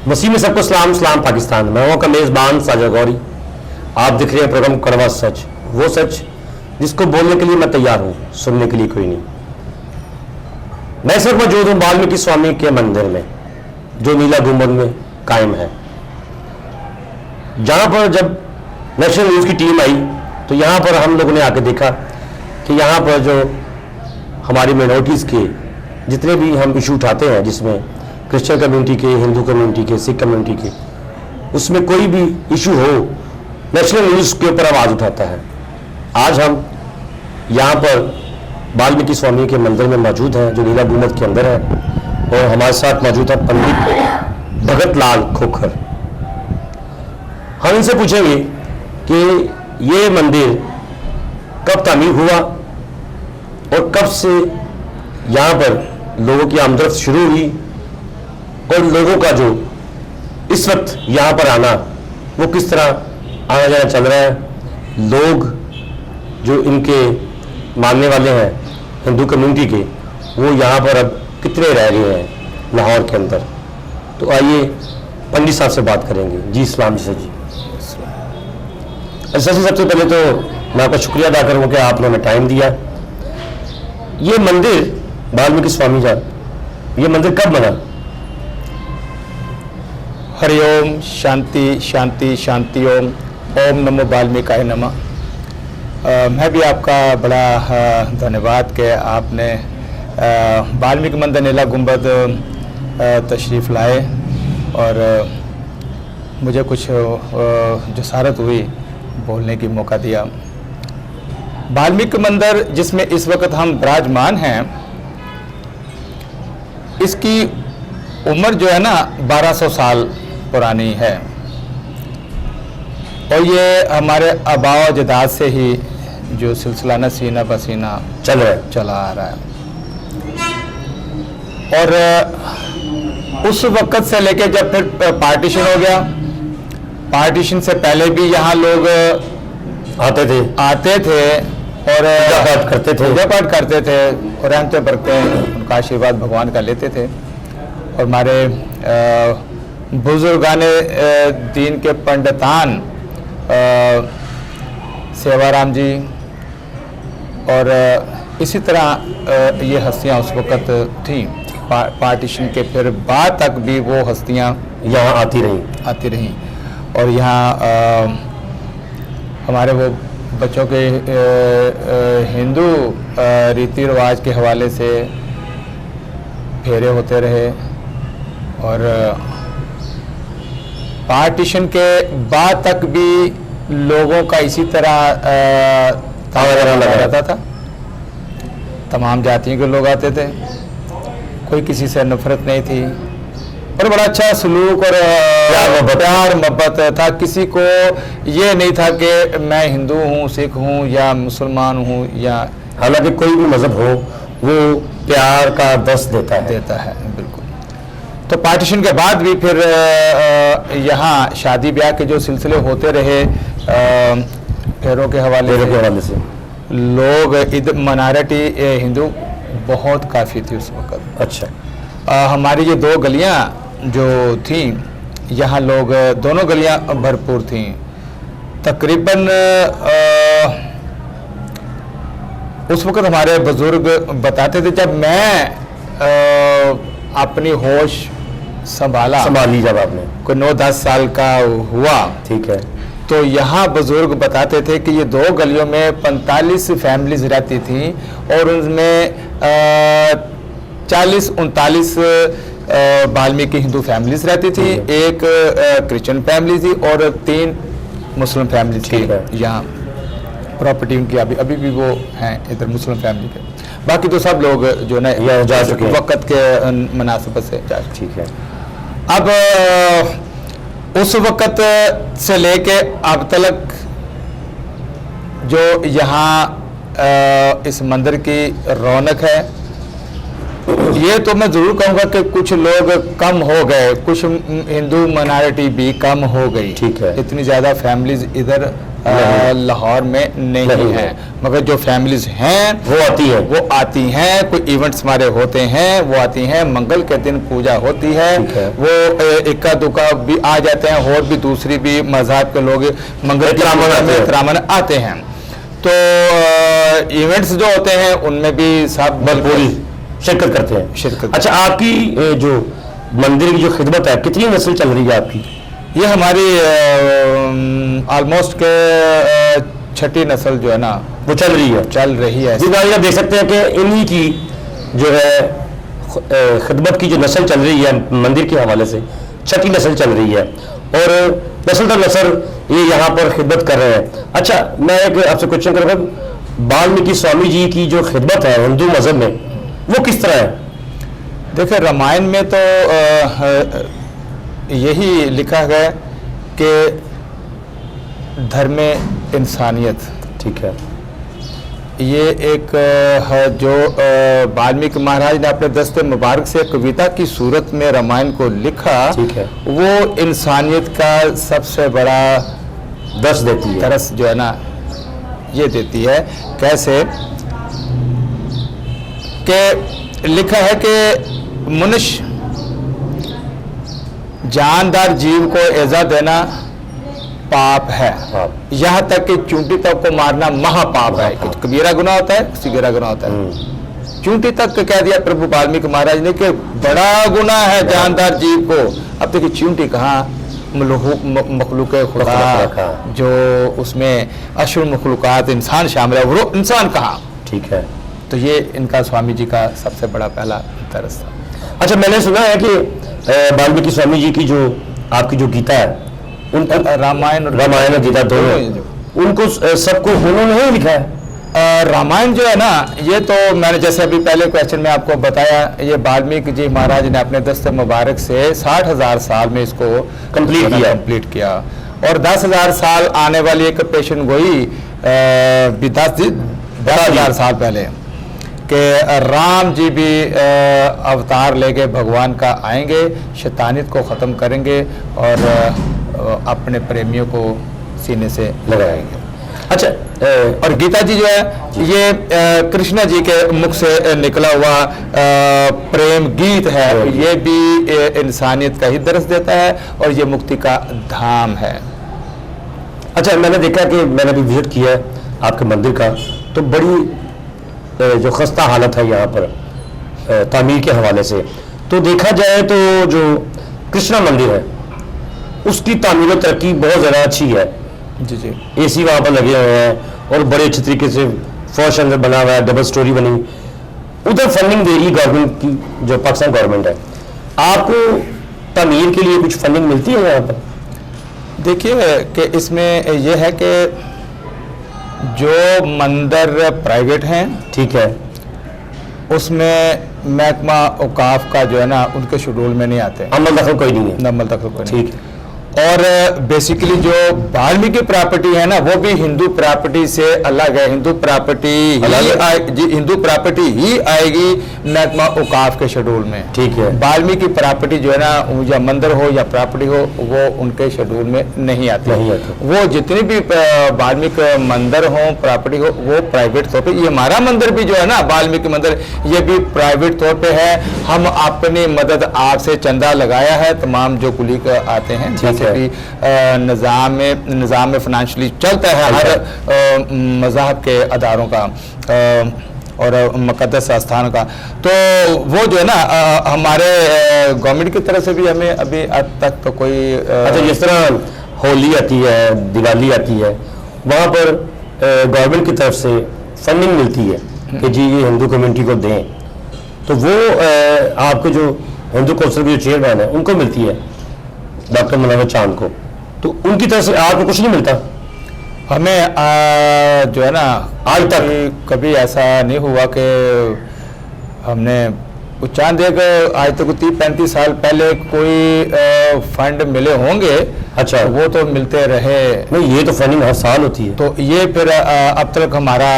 वसीम में सबको सलाम सलाम पाकिस्तान। मैं हूं का मेज़बान साजा गौरी। आप दिख रहे हैं प्रोग्राम कड़वा सच, वो सच जिसको बोलने के लिए मैं तैयार हूं, सुनने के लिए कोई नहीं। मैं इस वक्त मौजूद हूं वाल्मीकि स्वामी के मंदिर में, जो नीला गुंबद में कायम है। जहां पर जब नेशनल न्यूज़ की टीम आई तो यहां पर हम लोगों ने आके देखा कि यहां पर जो हमारी माइनॉरिटीज़ के जितने भी हम इशू उठाते हैं, जिसमें क्रिश्चियन कम्युनिटी के, हिंदू कम्युनिटी के, सिख कम्युनिटी के, उसमें कोई भी इशू हो नेशनल न्यूज़ के ऊपर आवाज़ उठाता है। आज हम यहाँ पर वाल्मीकि स्वामी के मंदिर में मौजूद हैं, जो नीला गुंबद के अंदर है, और हमारे साथ मौजूद है पंडित भगत लाल खोखर। हम इनसे पूछेंगे कि ये मंदिर कब तामीर हुआ और कब से यहाँ पर लोगों की आमदरफ्त शुरू हुई, और लोगों का जो इस वक्त यहाँ पर आना वो किस तरह आना जाना चल रहा है। लोग जो इनके मानने वाले हैं हिंदू कम्युनिटी के, वो यहाँ पर अब कितने रह गए हैं लाहौर के अंदर। तो आइए पंडित साहब से बात करेंगे। जी इस्लाम जी। सर जी, सर जी, सबसे पहले तो मैं आपका शुक्रिया अदा करूँगा कि आपने हमें टाइम दिया। ये मंदिर वाल्मीकि स्वामी जान, ये मंदिर कब बना? हरिओम, शांति शांति शांति ओम, ओम नमो वाल्मीकाय नमः। मैं भी आपका बड़ा धन्यवाद कि आपने वाल्मीकि मंदिर नीला गुंबद तशरीफ़ लाए और मुझे कुछ जसारत हुई बोलने की मौका दिया। वाल्मीकि मंदिर जिसमें इस वक्त हम विराजमान हैं, इसकी उम्र जो है ना 1200 साल पुरानी है, और ये हमारे आबाओ अजदाद से ही जो सिलसिला नसीना पसीना चला आ रहा है। और उस वक़्त से लेके जब फिर पार्टीशन हो गया, पार्टीशन से पहले भी यहाँ लोग आते थे और पूजा पाठ करते थे और रहमतें बरकतें, उनका आशीर्वाद भगवान का लेते थे। और हमारे बुजुर्गान दीन के पंडितान सेवाराम जी और इसी तरह ये हस्तियाँ उस वक़्त थीं। पार्टीशन के फिर बाद तक भी वो हस्तियाँ यहाँ आती रहीं और यहाँ हमारे वो बच्चों के हिंदू रीति रिवाज के हवाले से फेरे होते रहे। और पार्टीशन के बाद तक भी लोगों का इसी तरह ताज़ा लगा रहता था। तमाम जातियों के लोग आते थे, कोई किसी से नफरत नहीं थी, और बड़ा अच्छा सलूक और प्यार मोहब्बत था। किसी को ये नहीं था कि मैं हिंदू हूँ, सिख हूँ या मुसलमान हूँ, या हालांकि कोई भी मजहब हो वो प्यार का दर्स देता है। बिल्कुल। तो पार्टीशन के बाद भी फिर यहाँ शादी ब्याह के जो सिलसिले होते रहे, फेरों के हवाले से लोग माइनॉरिटी हिंदू बहुत काफ़ी थी उस वक़्त। अच्छा। हमारी ये दो गलियाँ जो थीं, यहाँ लोग दोनों गलियाँ भरपूर थीं। तकरीबन उस वक़्त हमारे बुज़ुर्ग बताते थे, जब मैं अपनी होश संभाली, जब आपने कोई 9-10 साल का हुआ, ठीक है, तो यहाँ बुज़ुर्ग बताते थे कि ये दो गलियों में 45 फैमिलीज रहती थी और उनमें 40-39 वाल्मीकि हिंदू फैमिलीज रहती थी, एक क्रिश्चियन फैमिली थी और 3 मुस्लिम फैमिली थी। यहाँ प्रॉपर्टी उनकी अभी भी वो हैं इधर मुस्लिम फैमिली के। बाकी तो सब लोग जो ना जा चुके वक़्त के मुनासिबत से जा चुके। ठीक है। अब उस वक़्त से लेके अब तक जो यहाँ इस मंदिर की रौनक है, ये तो मैं ज़रूर कहूँगा कि कुछ लोग कम हो गए, कुछ हिंदू माइनॉरिटी भी कम हो गई। ठीक है। इतनी ज़्यादा फैमिलीज इधर लाहौर में नहीं है, मगर जो फैमिलीज हैं वो आती हैं। कोई इवेंट्स हमारे होते हैं वो आती हैं, मंगल के दिन पूजा होती है, वो इक्का दुक्का भी आ जाते हैं, और भी दूसरी भी मजहब के लोग मंगल की पूजा में एहतरामन आते हैं। तो इवेंट्स जो होते हैं उनमें भी सब भरपूरी शिरकत करते हैं। अच्छा, आपकी जो मंदिर की जो खिदमत है, कितनी नस्ल चल रही है आपकी? ये हमारी ऑलमोस्ट के छठी नस्ल जो है ना वो चल रही है। जी भाई, आप देख सकते हैं कि इन्हीं की जो है खिदमत की जो नस्ल चल रही है मंदिर के हवाले से, छठी नस्ल चल रही है, और नस्ल दर नस्ल ये यहाँ पर खिदमत कर रहे हैं। अच्छा, मैं एक आपसे क्वेश्चन करूँगा, वाल्मीकि स्वामी जी की जो खिदमत है हिंदू मजहब में, वो किस तरह है? देखिए, रामायण में तो यही लिखा है कि धर्म इंसानियत, ठीक है, ये एक है जो वाल्मीकि महाराज ने अपने दस्ते मुबारक से कविता की सूरत में रामायण को लिखा, ठीक है, वो इंसानियत का सबसे बड़ा दर्श देती है, तरस जो है ना ये देती है। कैसे कि लिखा है कि मनुष्य जानदार जीव को इज़्ज़त देना पाप है, यहाँ तक कि चूंटी तक को मारना महापाप है। कुछ कबीरा गुनाह होता है, सिगीरा गुनाह होता है। चूंटी तक कह दिया प्रभु वाल्मीकि महाराज ने कि बड़ा गुनाह है जानदार जीव को। अब देखिए, चूंटी कहाँ, मखलूक खुदा जो उसमें अशुर मखलूकात इंसान शामिल है, वो इंसान कहाँ? ठीक है। तो ये इनका स्वामी जी का सबसे बड़ा पहला तरस था। अच्छा, मैंने सुना है कि वाल्मीकि स्वामी जी की जो आपकी जो गीता है, उनको रामायण और गीता दोनों, उनको सबको उन्होंने ही लिखा है। रामायण जो है ना, ये तो मैंने जैसे अभी पहले क्वेश्चन में आपको बताया, ये वाल्मीकि जी महाराज ने अपने दस्ते मुबारक से 60,000 साल में इसको कंप्लीट किया, और 10,000 साल आने वाली एक पेशन गोई 10,000 साल पहले कि राम जी भी अवतार लेके भगवान का आएंगे, शैतानियत को ख़त्म करेंगे और अपने प्रेमियों को सीने से लगाएंगे। अच्छा, और गीता जी जो है ये कृष्ण जी के मुख से निकला हुआ प्रेम गीत है, ये भी इंसानियत का ही दर्श देता है, और ये मुक्ति का धाम है। अच्छा, मैंने देखा कि मैंने भी विजिट किया है आपके मंदिर का, तो बड़ी जो खस्ता हालत है यहाँ पर तामीर के हवाले से। तो देखा जाए तो जो कृष्णा मंदिर है उसकी तामीर और तरक्की बहुत ज़्यादा अच्छी है। जी जी, एसी वहाँ पर लगे हुए हैं और बड़े अच्छे तरीके से फर्श अंदर बना हुआ है, डबल स्टोरी बनी। उधर फंडिंग दे रही गवर्नमेंट की, जो पाकिस्तान गवर्नमेंट है। आपको तामीर के लिए कुछ फंडिंग मिलती है यहाँ पर? देखिए कि इसमें यह है कि जो मंदिर प्राइवेट हैं, ठीक है, उसमें महकमा औकाफ का जो है ना उनके शेड्यूल में नहीं आते, अमल दखल कोई नहीं है, अमल दखल कोई नहीं। ठीक है। और बेसिकली जो वाल्मीकि प्रॉपर्टी है ना, वो भी हिंदू प्रॉपर्टी से अलग है। हिंदू प्रॉपर्टी हिंदू प्रॉपर्टी ही आएगी महकमा औकाफ के शेड्यूल में, ठीक है। वाल्मीकि प्रॉपर्टी जो है ना, या मंदिर हो या प्रॉपर्टी हो, वो उनके शेड्यूल में नहीं आती। वो जितनी भी वाल्मीकि मंदिर हो, प्रॉपर्टी हो, वो प्राइवेट तौर पर। ये हमारा मंदिर भी जो है ना, वाल्मीकि मंदिर, ये भी प्राइवेट तौर पर है। हम अपनी मदद आपसे चंदा लगाया है, तमाम जो कुली आते हैं, जैसे भी निज़ाम में फाइनेंशियली चलता है हर मज़हब के अदारों का और मुक़द्दस स्थान का। तो वो जो है ना हमारे गवर्नमेंट की तरफ से भी हमें अभी अब तक तो कोई अच्छा, जिस तरह होली आती है, दिवाली आती है, वहाँ पर गवर्नमेंट की तरफ से फंडिंग मिलती है कि जी ये हिंदू कम्युनिटी को दें, तो वो आपके जो हिंदू कौंसिल के जो चेयरमैन है उनको मिलती है, डॉक्टर मनोहर चांद को। तो उनकी तरफ से आपको कुछ नहीं मिलता? हमें जो है ना आज तक कभी ऐसा नहीं हुआ कि हमने चांद एक आज तक 30-35 साल पहले कोई फंड मिले होंगे। अच्छा, वो तो मिलते रहे। नहीं, ये तो फंडिंग हर साल होती है। तो ये फिर अब तक हमारा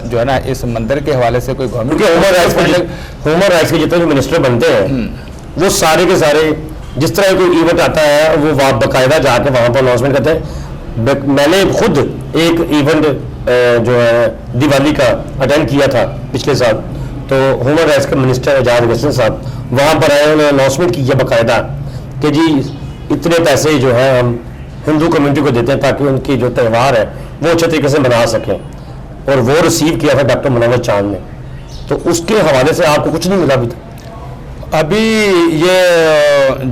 जो है ना इस मंदिर के हवाले से कोई गवर्नमेंट ह्यूमन राइट्स के जितने भी मिनिस्टर बनते हैं वो सारे के सारे जिस तरह कोई इवेंट आता है वो बाकायदा जाके वहाँ पर अनाउंसमेंट करते हैं मैंने खुद एक इवेंट जो है दिवाली का अटेंड किया था पिछले साल, तो ह्यूमन राइट्स के मिनिस्टर एजाज गसन साहब वहाँ पर आए, उन्होंने अनाउंसमेंट की है बाकायदा कि जी इतने पैसे जो है हम हिंदू कम्युनिटी को देते हैं ताकि उनकी जो त्यौहार है वो अच्छे तरीके से मना सकें, और वो रिसीव किया था डॉक्टर मनोवर चांद ने। तो उसके हवाले से आपको कुछ नहीं मिला अभी तक? अभी ये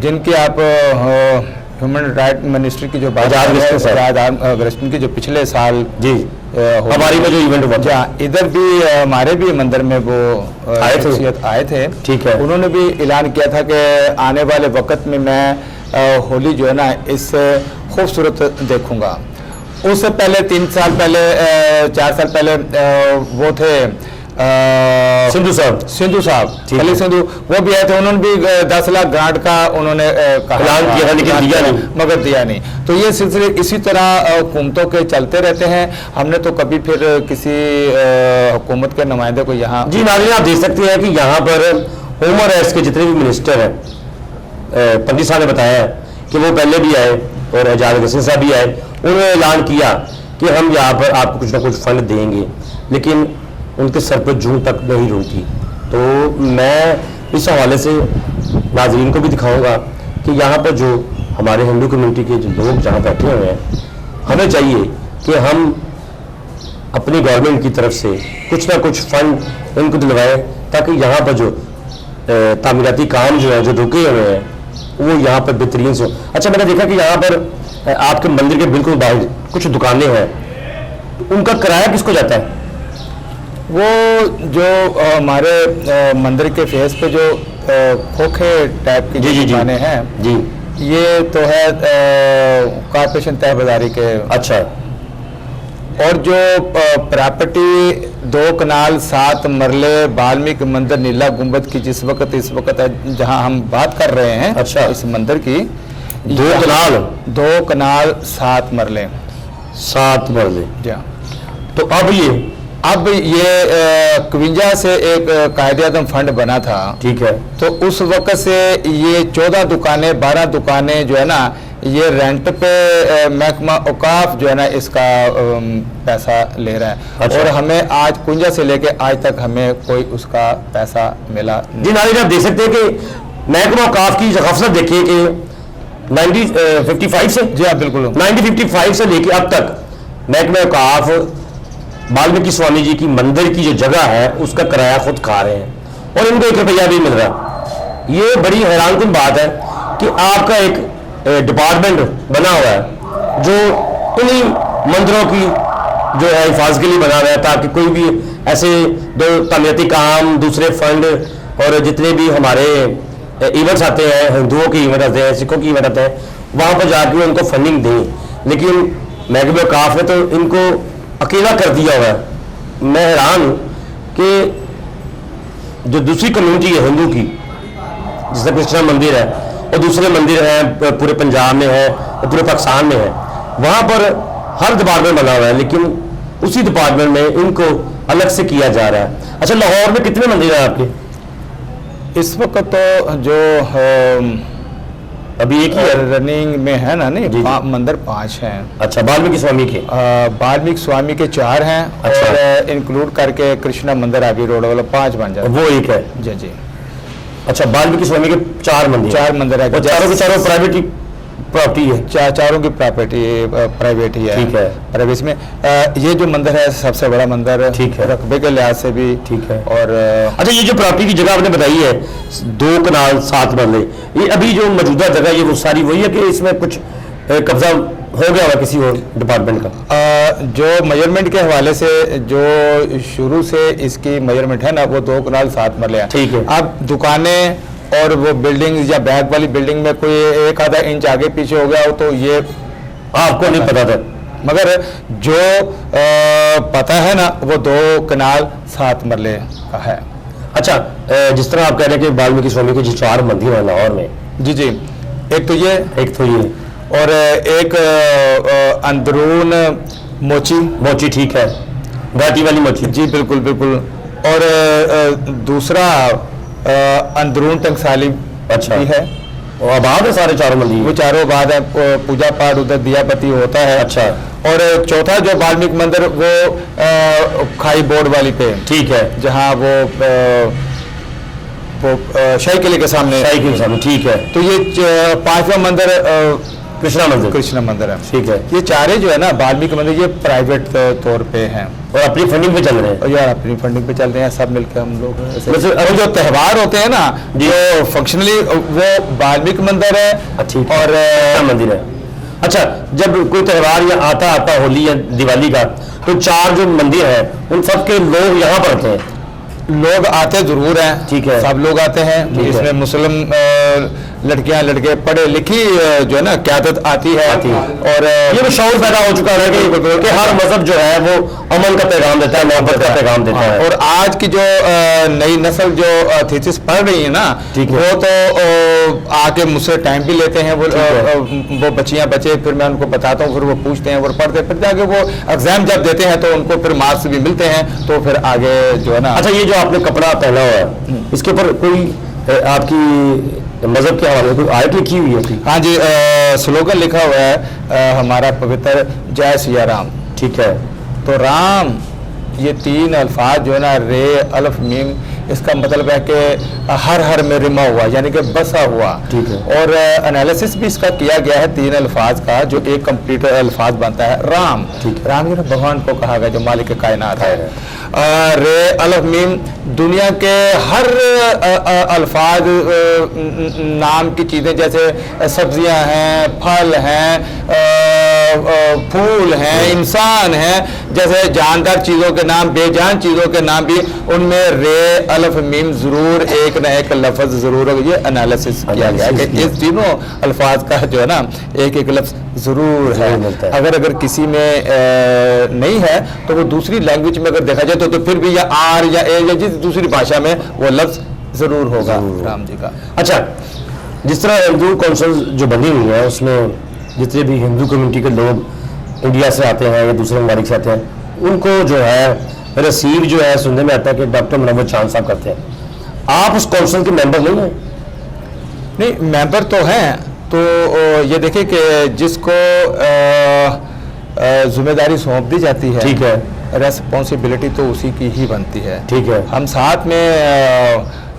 जिनकी आप ह्यूमन राइट मिनिस्ट्री की जो बात अगस्टिन की जो पिछले साल जी हमारी में जो इवेंट हुआ था, इधर भी हमारे भी मंदिर में वो आए थे। ठीक है। उन्होंने भी ऐलान किया था कि आने वाले वक्त में मैं होली जो है ना इससे खूबसूरत देखूंगा। उससे पहले 3 साल पहले 4 साल पहले वो थे सिंधु साहब खली सिंधु, वो भी आए थे। उन्होंने भी 10 लाख ग्रांट का उन्होंने ऐलान किया था, लेकिन दिया नहीं, मगर दिया नहीं। तो ये सिलसिले इसी तरह हुकूमतों के चलते रहते हैं। हमने तो कभी फिर किसी हुकूमत के नुमाइंदे को यहाँ जी नाज़रीन आप देख सकते हैं कि यहाँ पर ह्यूमन राइट्स के जितने भी मिनिस्टर हैं, पंडित साहब ने बताया कि वो पहले भी आए और एजाज गसन साहब भी आए, उन्होंने ऐलान किया कि हम यहाँ पर आपको कुछ ना कुछ फंड देंगे, लेकिन उनके सर पर जूं तक नहीं रुकी। तो मैं इस हवाले से नाज़रीन को भी दिखाऊंगा कि यहाँ पर जो हमारे हिंदू कम्युनिटी के जो लोग जहाँ बैठे हुए हैं, हमें चाहिए कि हम अपनी गवर्नमेंट की तरफ से कुछ ना कुछ फंड इनको दिलवाएं ताकि यहाँ पर जो तामीराती काम जो है जो रुके हुए हैं वो यहाँ पर बेहतरीन से। अच्छा, मैंने देखा कि यहाँ पर आपके मंदिर के बिल्कुल बाहर कुछ दुकानें हैं, उनका किराया किसको जाता है? वो जो हमारे मंदिर के फेस पे जो खोखे टाइप की जो दुकानें हैं जी, ये तो है कॉर्पोरेशन तय बाजारी के। अच्छा। और जो प्रॉपर्टी 2 कनाल 7 मरले वाल्मीकि मंदिर नीला गुंबद की इस वक्त जहां हम बात कर रहे हैं, अच्छा, इस मंदिर की 2 कनाल 7 मरले जी। तो अब ये 51 से एक कायदे आज़म फंड बना था। ठीक है। तो उस वक्त से ये 14 दुकानें 12 दुकानें जो है ना ये रेंट पे महकमा औकाफ जो है ना इसका पैसा ले रहा है। अच्छा। और हमें आज 51 से लेके आज तक हमें कोई उसका पैसा मिला जी। नाज़रीन आप देख सकते हैं कि महकमा औकाफ की गफलत देखिए कि 1955 से, जी हाँ बिल्कुल, 1955 से लेके अब तक महकमा औकाफ वाल्मीकि स्वामी जी की मंदिर की जो जगह है उसका किराया खुद खा रहे हैं और इनको 1 रुपया भी मिल रहा। ये बड़ी हैरानकुन बात है कि आपका एक डिपार्टमेंट बना हुआ है जो उन्हीं मंदिरों की जो है हिफाजत के लिए बना हुआ है ताकि कोई भी ऐसे दो तामीराती काम, दूसरे फंड और जितने भी हमारे इवेंट्स आते हैं, हिंदुओं के इवेंट आते हैं, सिखों के इवेंट आते हैं, वहाँ पर जाके उनको फंडिंग दें। लेकिन महकमा औकाफ ने तो इनको अकेला कर दिया हुआ है। मैं हैरान हूँ कि जो दूसरी कम्युनिटी है हिंदू की, जैसे कृष्णा मंदिर है और दूसरे मंदिर हैं पूरे पंजाब में है और पूरे पाकिस्तान में है, वहाँ पर हर डिपार्टमेंट बना हुआ है, लेकिन उसी डिपार्टमेंट में इनको अलग से किया जा रहा है। अच्छा, लाहौर में कितने मंदिर हैं आपके इस वक्त? तो जो अभी एक ही रनिंग में है ना, नहीं मंदिर 5 हैं। अच्छा, वाल्मीकि स्वामी के? वाल्मीकि स्वामी के 4 हैं। अच्छा। और इंक्लूड करके कृष्णा मंदिर अभी रोड वाला 5 बन जाए, वो एक है। जी जी। अच्छा, वाल्मीकि स्वामी के 4 मंदिर है। चारों के चारों प्राइवेट प्रॉपर्टी है? चारों की प्रॉपर्टी प्राइवेट ही है। ठीक है। प्राइवेट में ये जो मंदिर है सबसे बड़ा मंदिर है। ठीक है। रकबे के लिहाज से भी ठीक है। और अच्छा, ये जो प्रॉपर्टी की जगह आपने बताई है 2 कनाल 7 मरले, ये अभी जो मौजूदा जगह ये वो सारी वही है कि इसमें कुछ कब्जा हो गया हुआ किसी और डिपार्टमेंट का? जो मेजरमेंट के हवाले से जो शुरू से इसकी मेजरमेंट है ना वो 2 कनाल 7 मरले है। ठीक है। अब दुकानें और वो बिल्डिंग या बैक वाली बिल्डिंग में कोई 1 आधा इंच आगे पीछे हो गया हो तो ये आपको नहीं पता था, मगर जो पता है ना वो 2 कनाल 7 मरले का है। अच्छा, जिस तरह आप कह रहे हैं कि वाल्मीकि स्वामी के जो 4 मंदिर हैं लाहौर में, जी जी, एक तो ये और एक अंदरून मोची ठीक है, घाटी वाली मोची, जी बिल्कुल बिल्कुल, और दूसरा अंदरून टंकसाली अच्छा भी है, और आबाद है सारे चारों मंदिर? वो चारों बाद है, पूजा पाठ उधर दिया बत्ती होता है। अच्छा। और चौथा जो वाल्मीकि मंदिर वो खाई बोर्ड वाली पे, ठीक है, जहाँ वो शाही किले के सामने, शाही के सामने, ठीक है। तो ये पांचवा मंदिर कृष्णा मंदिर, कृष्णा मंदिर है, ठीक है। ये चारे जो है ना वाल्मीकि मंदिर, ये प्राइवेट तौर पे हैं और अपनी फंडिंग पे चल रहे हैं। और यार अपनी फंडिंग पे चल रहे हैं सब मिलकर हम लोग। वैसे और जो त्यौहार होते हैं ना जो फंक्शनली वो वाल्मीकि मंदिर है ठीक और मंदिर है। अच्छा, जब कोई त्यौहार या आता होली या दिवाली का, तो चार जो मंदिर है उन सब के लोग यहाँ पर आते हैं? लोग आते जरूर हैं, ठीक है, सब लोग आते हैं। इसमें मुस्लिम लड़कियां लड़के पढ़े लिखी जो है ना क़यादत आती है और ये भी शौर पैदा हो चुका है कि हर मजहब जो है वो अमन का पैगाम देता है, मोहब्बत का पैगाम देता है। और आज की जो नई नस्ल जो थीसिस पढ़ रही है ना, वो तो आके मुझसे टाइम भी लेते हैं, वो बच्चियां बच्चे, फिर मैं उनको बताता हूँ, फिर वो पूछते हैं, वो पढ़ते हैं, फिर जाके वो एग्जाम जब देते हैं तो उनको फिर मार्क्स भी मिलते हैं, तो फिर आगे जो है ना। अच्छा, ये जो आपने कपड़ा पहना हुआ है इसके ऊपर कोई आपकी मजहब के हवाले कोई आयत लिखी हुई है? हाँ जी, स्लोगन लिखा हुआ है हमारा पवित्र जय सिया राम, ठीक है। तो राम ये तीन अल्फाज जो है ना, रे अल्फ मीम, इसका मतलब है कि हर हर में रिमा हुआ, यानी कि बसा हुआ, ठीक है। और एनालिसिस भी इसका किया गया है तीन अल्फाज का, जो एक कंप्लीट अल्फाज बनता है राम। राम ये भगवान को कहा गया जो मालिक कायनात है। रे अल्फ मीम दुनिया के हर अल्फाज नाम की चीज़ें, जैसे सब्जियां हैं, फल हैं, फूल हैं, इंसान हैं, जैसे जानदार चीज़ों के नाम, बेजान चीज़ों के नाम भी, उनमें रे अल्फ मीम जरूर एक न एक लफ्ज़ जरूर होगा। ये एनालिसिस किया गया है कि इस तीनों अल्फाज का जो है ना एक एक लफ्ज़ जरूर है। अगर किसी में नहीं है तो वो दूसरी लैंग्वेज में अगर देखा जाए तो फिर भी या आर या ए या जिस दूसरी भाषा में वो लफ्ज़ जरूर होगा राम जी का। अच्छा, जिस तरह हिंदू काउंसिल जो बनी हुई है उसमें जितने भी हिंदू कम्युनिटी के लोग इंडिया से आते हैं या दूसरे ममालिक से आते हैं, उनको जो है रिसीव जो है सुनने में आता है कि डॉक्टर मुनव्वर चांद साहब करते हैं। आप उस काउंसिल के मेंबर नहीं हैं? नहीं, मेंबर तो हैं। तो ये देखिए कि जिसको जिम्मेदारी सौंप दी जाती है, ठीक है, रेस्पॉन्सिबिलिटी तो उसी की ही बनती है, ठीक है। हम साथ में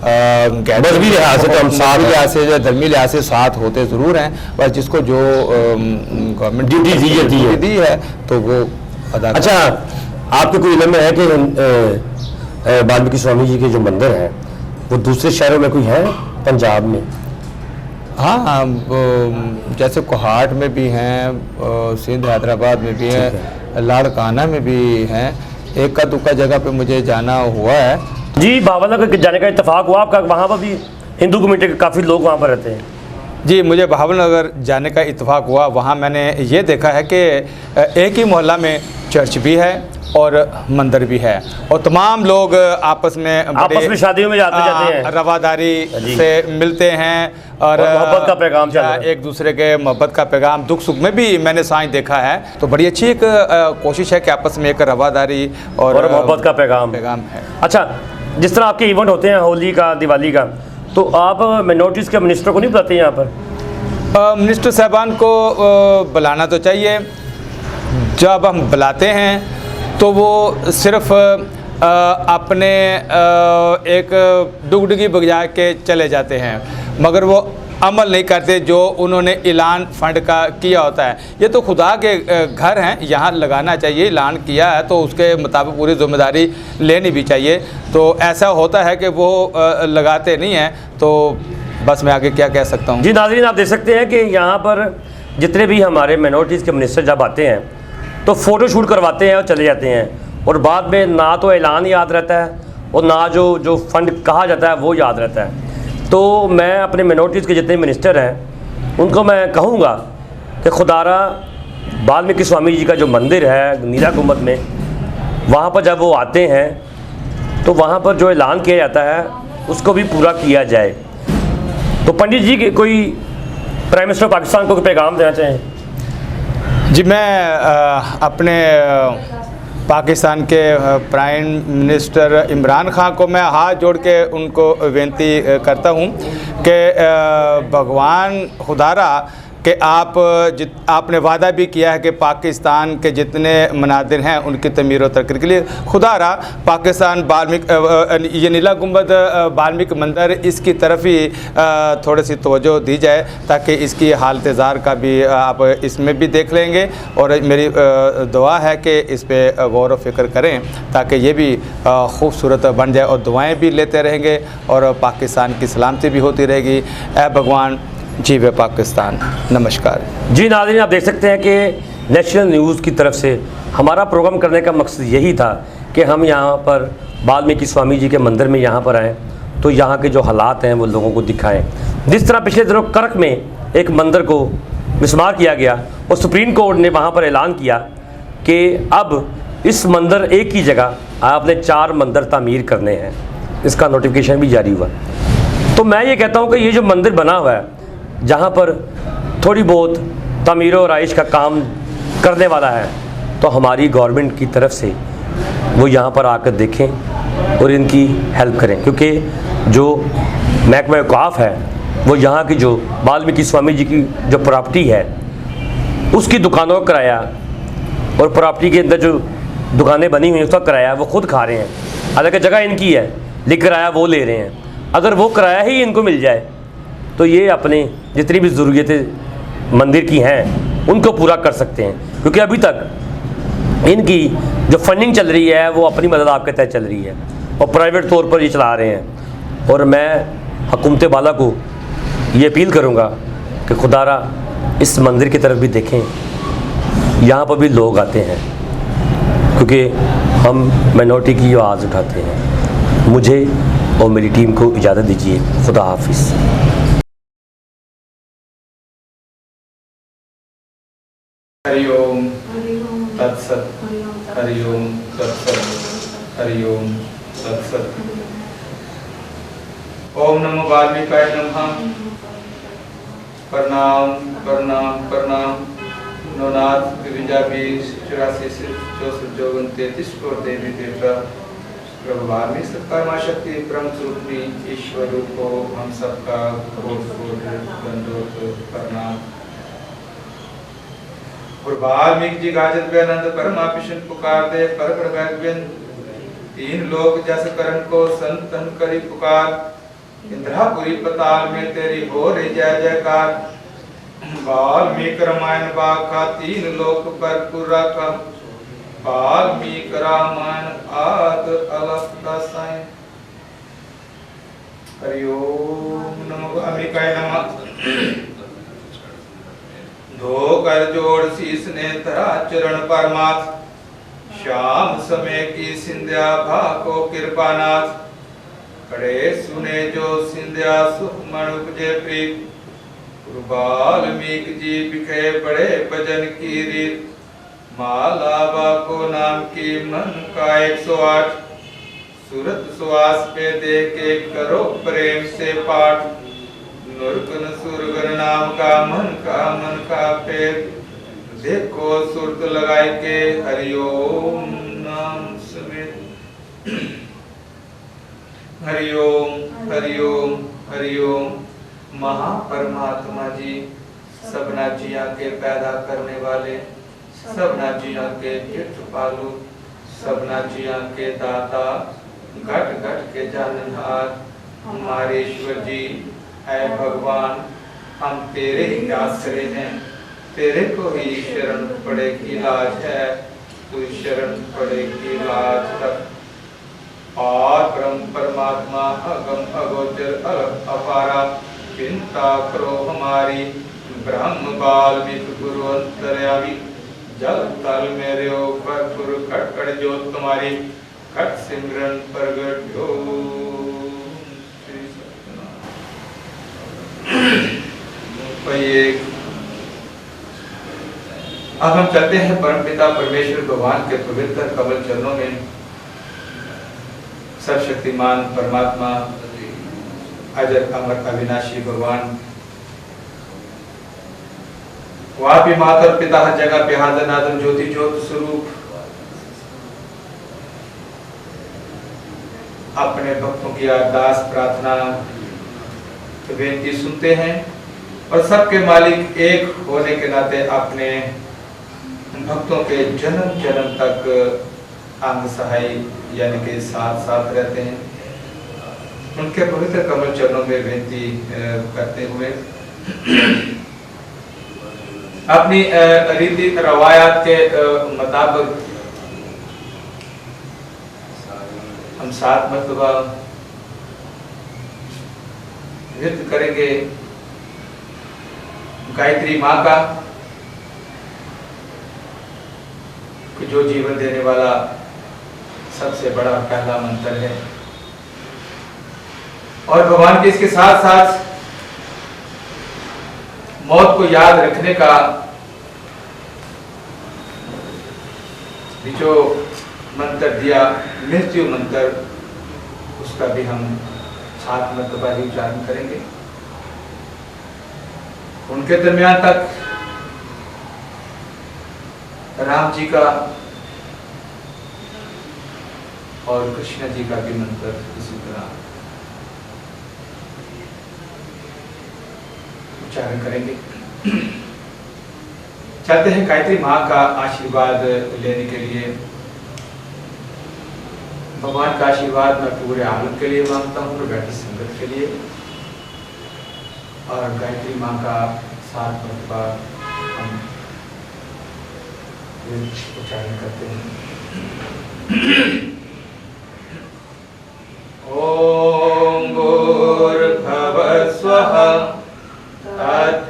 मजहबी लिहाज से तो हम साथ लिहाज से, धर्मी लिहाज से साथ होते ज़रूर हैं, बस जिसको जो गवर्नमेंट ड्यूटी दी है तो वो अदा। अच्छा, आपको कोई इल्म है कि वाल्मीकि स्वामी जी के जो मंदिर हैं वो दूसरे शहरों में कोई है पंजाब में? हाँ, जैसे कोहाट में भी हैं, सिंध हैदराबाद में भी हैं, लाड़काना में भी हैं, एक का दुक्का जगह पे मुझे जाना हुआ है। जी, भावनगर जाने का इत्तेफाक हुआ आपका? वहाँ पर भी हिंदू कम्युनिटी के काफ़ी लोग वहाँ पर रहते हैं। जी, मुझे भावनगर जाने का इत्तेफाक हुआ। वहाँ मैंने ये देखा है कि एक ही मोहल्ला में चर्च भी है और मंदिर भी है, और तमाम लोग आपस में शादियों में जाते हैं, रवादारी से मिलते हैं और मोहब्बत का पैगाम चल रहा है, एक दूसरे के मोहब्बत का पैगाम, दुख सुख में भी मैंने साइंस देखा है। तो बड़ी अच्छी एक कोशिश है कि आपस में एक रवादारी और मोहब्बत का पैगाम है। अच्छा, जिस तरह आपके इवेंट होते हैं होली का, दिवाली का, तो आप मिनोरिटीज़ के मिनिस्टर को नहीं बुलाते यहाँ पर? मिनिस्टर साहबान को बुलाना तो चाहिए। जब हम बुलाते हैं तो वो सिर्फ अपने एक डुगडुगी बजा के चले जाते हैं, मगर वो अमल नहीं करते जो उन्होंने ऐलान फंड का किया होता है। ये तो खुदा के घर हैं, यहाँ लगाना चाहिए, ऐलान किया है तो उसके मुताबिक पूरी जिम्मेदारी लेनी भी चाहिए। तो ऐसा होता है कि वो लगाते नहीं हैं, तो बस मैं आगे क्या कह सकता हूँ। जी नाज़रीन, आप देख सकते हैं कि यहाँ पर जितने भी हमारे माइनॉरिटीज़ के मिनिस्टर जब आते हैं तो फ़ोटो शूट करवाते हैं और चले जाते हैं, और बाद में ना तो ऐलान याद रहता है और ना जो फ़ंड कहा जाता है वो याद रहता है। तो मैं अपने माइनॉरिटीज़ के जितने मिनिस्टर हैं उनको मैं कहूँगा कि खुदारा वाल्मीकि स्वामी जी का जो मंदिर है नीला गुंबद में, वहाँ पर जब वो आते हैं तो वहाँ पर जो ऐलान किया जाता है उसको भी पूरा किया जाए। तो पंडित जी कोई प्राइम मिनिस्टर पाकिस्तान को पैगाम देना चाहें? जी, मैं अपने पाकिस्तान के प्राइम मिनिस्टर इमरान खान को मैं हाथ जोड़ के उनको विनती करता हूँ कि भगवान खुदारा कि आपने वादा भी किया है कि पाकिस्तान के जितने मनादिर हैं उनकी तमीर और तरक्की के लिए खुदारा पाकिस्तान बाल्मीकि ये नीला गुंबद बाल्मीकि मंदिर इसकी तरफ ही थोड़ी सी तवज्जो दी जाए ताकि इसकी हालत ज़ार का भी आप इसमें भी देख लेंगे। और मेरी दुआ है कि इस पर गौर व फिक्र करें ताकि ये भी खूबसूरत बन जाए और दुआएँ भी लेते रहेंगे और पाकिस्तान की सलामती भी होती रहेगी। ऐ भगवान जी वे पाकिस्तान। नमस्कार जी नाज़रीन, आप देख सकते हैं कि नेशनल न्यूज़ की तरफ से हमारा प्रोग्राम करने का मकसद यही था कि हम यहाँ पर वाल्मीकि स्वामी जी के मंदिर में यहाँ पर आएँ तो यहाँ के जो हालात हैं वो लोगों को दिखाएं। जिस तरह पिछले दिनों कर्क में एक मंदिर को मिसमार किया गया और सुप्रीम कोर्ट ने वहाँ पर ऐलान किया कि अब इस मंदिर एक ही जगह आपने 4 मंदिर तामीर करने हैं, इसका नोटिफिकेशन भी जारी हुआ। तो मैं ये कहता हूँ कि ये जो मंदिर बना हुआ है जहाँ पर थोड़ी बहुत तमीर और आइश का काम करने वाला है, तो हमारी गवर्नमेंट की तरफ से वो यहाँ पर आकर देखें और इनकी हेल्प करें, क्योंकि जो महकमा औक़ाफ़ है वो यहाँ की जो वाल्मीकि स्वामी जी की जो प्रॉपर्टी है उसकी दुकानों का किराया और प्रॉपर्टी के अंदर जो दुकानें बनी हुई हैं उसका किराया वो खुद खा रहे हैं। हालांकि जगह इनकी है लेकिन किराया वो ले रहे हैं। अगर वो किराया ही इनको मिल जाए तो ये अपने जितनी भी ज़रूरियतें मंदिर की हैं उनको पूरा कर सकते हैं, क्योंकि अभी तक इनकी जो फंडिंग चल रही है वो अपनी मदद आपके तहत चल रही है और प्राइवेट तौर पर ये चला रहे हैं। और मैं हुकूमत बाला को ये अपील करूँगा कि खुदारा इस मंदिर की तरफ भी देखें, यहाँ पर भी लोग आते हैं क्योंकि हम माइनॉरिटी की आवाज़ उठाते हैं। मुझे और मेरी टीम को इजाज़त दीजिए। खुदा हाफिज़। हरि ओम तत्सत, हरि ओम तत्सत, हरि ओम तत्सत। ओम नमो वाल्मीकाय नमः। प्रणाम प्रणाम प्रणाम। नवनाथ 2020 84 64 54 33 और देवी देवता प्रभु वाल्मीकि सत्कर्मा शक्ति ब्रह्म स्वरूपी ईश्वर रूप को हम सबका कोट दंडोत प्रणाम। और वाल्मीकि जी गाजत बेअनंद परमा पिशन पुकार दे परगड़ बैगबिन 3 लोक जस करण को संतन करी पुकार। इंद्रापुरी पताल में तेरी हो रे जय जयकार। वाल्मीकि रामायण बाका 3 लोक पर पूरा का। वाल्मीकि रामायण आद अलग दसाएं। हरि ओम नमो वाल्मीकाय नमः। धोकर जोड़ शीस ने धरा चरण परमाथ। श्याम समय की सिंध्या भाको कृपानाथ। खड़े सुने जो सिंध्या सुखमण उपजे प्रीत। वाल्मीकि जी बिखे बड़े भजन की रीत। माला बाको नाम की मन का 108। सूरत सुहास पे दे के करो प्रेम से पाठ। नुरगन सुरगन नाम का मन का पेट। देखो सुरत लगाए के हरि ओम नाम समेत। हरि ओम हरि ओम हरि ओम। महापरमात्मा जी सबना जिया के पैदा करने वाले, सबना जिया के पालू, सबना जिया के दाता, घट घट के जाननहार हमारे ईश्वर जी। ऐ भगवान हम तेरे ही आश्रय हैं, तेरे को ही शरण पड़े की लाज है। तू शरण पड़े की लाज तक। और ब्रह्म परमात्मा अगम अगोचर अलग अपारा। चिंता करो हमारी ब्रह्म वाल्मीकि गुरु अंतर्यामी। जल तल मेरे ऊपर गुरु कटकट ज्योत तुम्हारी। कट सिमरन प्रगट हो। अब हम चलते हैं परमपिता परमेश्वर भगवान के पवित्र कमल चरणों में। सर्वशक्तिमान परमात्मा अजर अमर अविनाशी भगवान, वह भी माता और पिता हर जगह पे हाजिर नादर ज्योति ज्योत स्वरूप अपने भक्तों की अरदास प्रार्थना बेनती सुनते हैं और सबके मालिक एक होने के नाते अपने भक्तों के जन्म जन्म तक अंग सहाय यानी कि साथ साथ रहते हैं। उनके पवित्र कमल चरणों में बेनती करते हुए अपनी रीति रवायात के मुताबिक हम 7 मरतबा नृत्य करेंगे गायत्री माँ का, कि जो जीवन देने वाला सबसे बड़ा पहला मंत्र है। और भगवान के इसके साथ साथ मौत को याद रखने का भी जो मंत्र दिया, मृत्यु मंत्र, उसका भी हम 7 मरतबा ही उच्चारण करेंगे। उनके दरमियान तक राम जी का और कृष्ण जी का भी मंत्र इसी तरह उच्चारण करेंगे। चाहते हैं गायत्री माँ का आशीर्वाद लेने के लिए। भगवान का आशीर्वाद मैं पूरे आनंद के लिए मांगता हूँ, बैठी संगत के लिए। और गायत्री माँ का 7 मरतबा हम उच्चारण करते हैं। ओम भूर्भुवः स्वः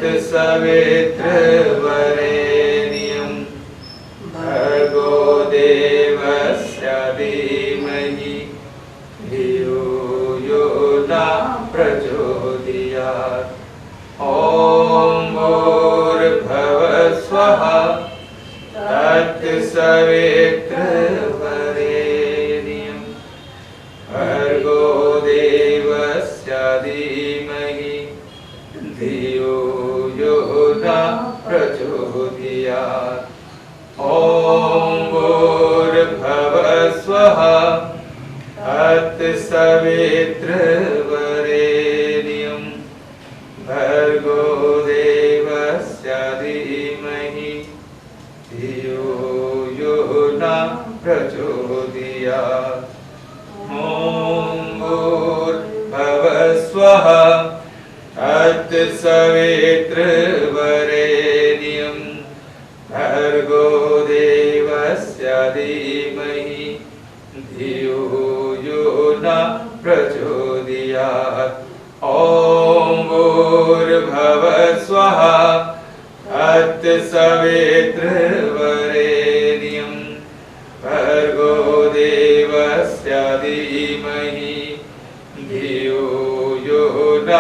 तत्सवितुर्वरेण्यं भर्गो देवस्य धीमहि धियो यो न प्रचोदयात्। ओम भूर्भुवः स्वः तत्सवितुर्वरेण्यं भर्गो देवस्य धीमहि धियो यो न प्रचोदयात्। ओम भूर्भुवः स्वः तत्सवितुर्वरेण्यं भर्गो देवस्य धीमहि धियो यो न प्रचोदयात्। ओम भूर्भुवः स्वः तत्सवितुर्वरेण्यं भर्गो देवस्य धीमहि धियो यो न प्रचोदयात्। ओम भूर्भुवः स्वः तत्सवितुर्वरेण्यं भर्गो देवस्य धीमहि धियो यो न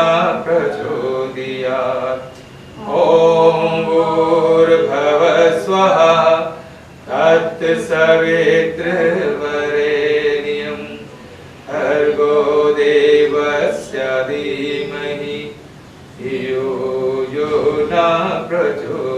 प्रचोदयात्। ओम भूर्भुवः स्वः तत्सवितुर्वरेण्यं भर्गो देवस्य धीमहि धियो यो न प्रचोदयात्।